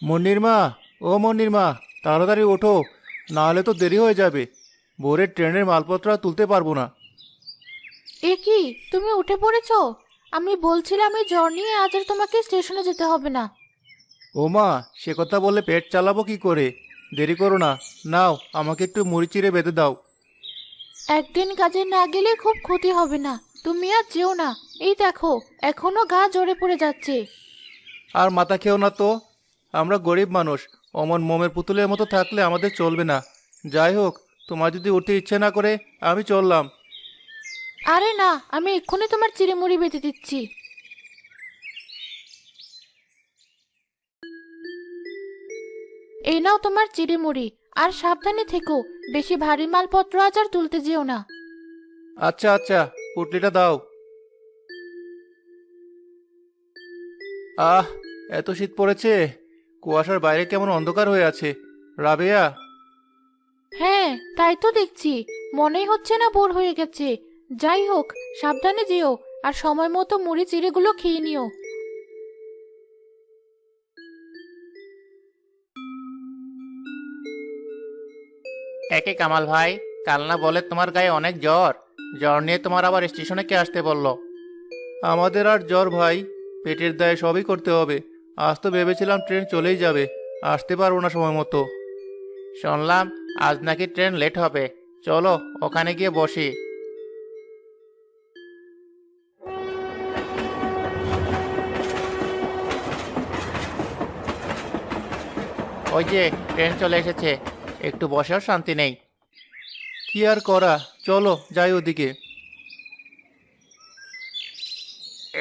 মুন্নির মা, ও মুন্নির মা, তাড়াতাড়ি ওঠো, না হলে তো দেরি হয়ে যাবে। ভোরের ট্রেনের মালপত্র আর তুলতে পারবো না। এ কি, তুমি উঠে পড়েছো? আমি বলছিলাম এই জ্বর নিয়ে আজ আর তোমাকে স্টেশনে যেতে হবে না। ও মা, সে কথা বললে পেট চালাবো কি করে? দেরি করো না, নাও আমাকে একটু মুড়ি চিড়ে বেঁধে দাও। একদিন কাজে না গেলে খুব ক্ষতি হবে না। তুমি আর যেও না। এই দেখো, এখনো গা জ্বরে পড়ে যাচ্ছে। আর মাথা খেও না তো, আমরা গরিব মানুষ, অমন মোমের পুতুলের মতো থাকলে আমাদের চলবে না। যাই হোক, তোমার যদি উঠতে ইচ্ছে না করে আমি চললাম। আরে না, আমি এক্ষুনি তোমার চিড়েমুড়ি বেঁধে দিচ্ছি। এই নাও তোমার চিড়েমুড়ি। আর সাবধানে থেকো, বেশি ভারী মালপত্র আজ আর তুলতে যেও না। আচ্ছা আচ্ছা, পুটলিটা দাও। আহ, এত শীত পড়েছে, কুয়াশার বাইরে কেমন অন্ধকার হয়ে আছে। রাবেয়া। হ্যাঁ, তাই তো দেখছি। মনেই হচ্ছে না বোর হয়ে গেছে। যাই হোক, সাবধানে যেও। আর সময় মতো মুড়ি চিড়েগুলো খেয়ে নিও। একে কামাল ভাই, কাল না বলে তোমার গায়ে অনেক জ্বর? জ্বর নিয়ে তোমার আবার স্টেশনে কে আসতে বললো? আমাদের আর জ্বর ভাই, পেটের দায়ে সবই করতে হবে। আজ তো ভেবেছিলাম ট্রেন চলেই যাবে, আসতে পারবো না সময় মতো। শুনলাম আজ নাকি ট্রেন লেট হবে, চলো ওখানে গিয়ে বসি। ওই যে ট্রেন চলে এসেছে, একটু বসার শান্তি নেই। কি আর করা, চলো যাই ওদিকে।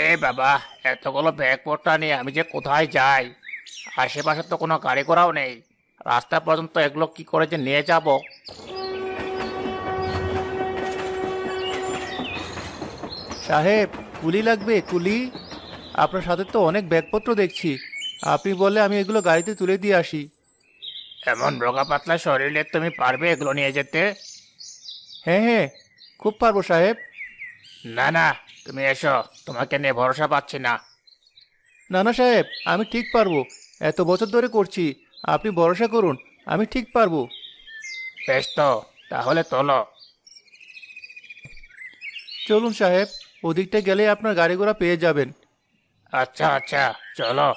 এ বাবা, এতগুলো ব্যাগপত্র নিয়ে আমি যে কোথায় যাই? আশেপাশে তো কোনো গাড়ি ঘোড়াও নেই, রাস্তা পর্যন্ত এগুলো কি করে যে নিয়ে যাব? সাহেব, কুলি লাগবে কুলি? আপনার সাথে তো অনেক ব্যাগপত্র দেখছি, আপনি বলে আমি এগুলো গাড়িতে তুলে দিয়ে আসি। এমন রোগা পাতলা শরীরে তুমি পারবে এগুলো নিয়ে যেতে? হ্যাঁ হ্যাঁ, খুব পারবো সাহেব। না না, তুমি এসো, তোমাকে নিয়ে ভরসা পাচ্ছি না। না না সাহেব, আমি ঠিক পারবো, এত বছর ধরে করছি, আপনি ভরসা করুন, আমি ঠিক পারবো। বেশ তো, তাহলে তোলো। চলুন সাহেব, ওদিকটা গেলে আপনার গাড়ি ঘোড়া পেয়ে যাবেন। আচ্ছা আচ্ছা, চলো।